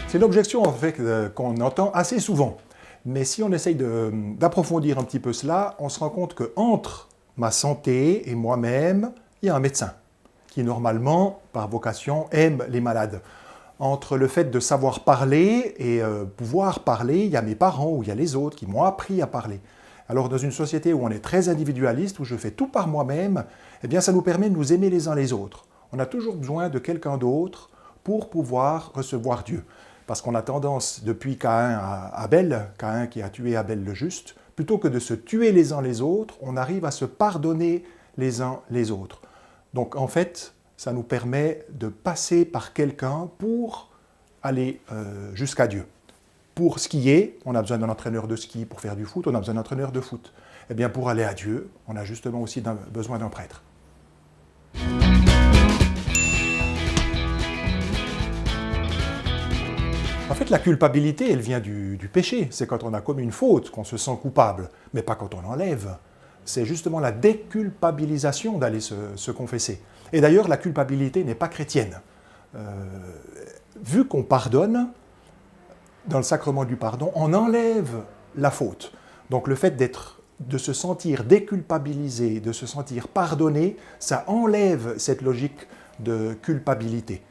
C'est une objection en fait qu'on entend assez souvent. Mais si on essaye d'approfondir un petit peu cela, on se rend compte qu'entre ma santé et moi-même, il y a un médecin qui normalement, par vocation, aime les malades. Entre le fait de savoir parler et pouvoir parler, il y a mes parents ou il y a les autres qui m'ont appris à parler. Alors dans une société où on est très individualiste, où je fais tout par moi-même, eh bien ça nous permet de nous aimer les uns les autres. On a toujours besoin de quelqu'un d'autre pour pouvoir recevoir Dieu. Parce qu'on a tendance, depuis Caïn à Abel, Caïn qui a tué Abel le juste, plutôt que de se tuer les uns les autres, on arrive à se pardonner les uns les autres. Donc en fait, ça nous permet de passer par quelqu'un pour aller jusqu'à Dieu. Pour skier, on a besoin d'un entraîneur de ski. Pour faire du foot, on a besoin d'un entraîneur de foot. Eh bien, pour aller à Dieu, on a justement aussi besoin d'un prêtre. En fait, la culpabilité, elle vient du péché. C'est quand on a commis une faute qu'on se sent coupable, mais pas quand on enlève. C'est justement la déculpabilisation d'aller se confesser. Et d'ailleurs, la culpabilité n'est pas chrétienne. Vu qu'on pardonne, dans le sacrement du pardon, on enlève la faute. Donc le fait de se sentir déculpabilisé, de se sentir pardonné, ça enlève cette logique de culpabilité.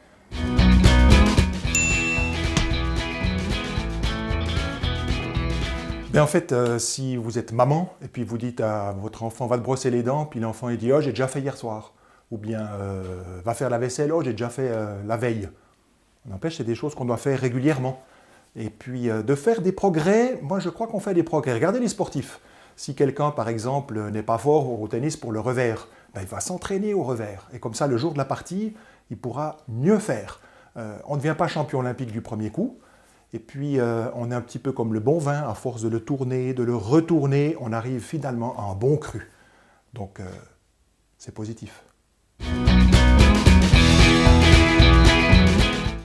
Mais en fait, si vous êtes maman, et puis vous dites à votre enfant « va te brosser les dents », puis l'enfant il dit « oh, j'ai déjà fait hier soir », ou bien « va faire la vaisselle, oh, j'ai déjà fait la veille ». N'empêche, c'est des choses qu'on doit faire régulièrement. Et puis de faire des progrès, moi je crois qu'on fait des progrès. Regardez les sportifs. Si quelqu'un, par exemple, n'est pas fort au tennis pour le revers, ben, il va s'entraîner au revers. Et comme ça, le jour de la partie, il pourra mieux faire. On ne devient pas champion olympique du premier coup. Et puis, on est un petit peu comme le bon vin, à force de le tourner, de le retourner, on arrive finalement à un bon cru. Donc, c'est positif.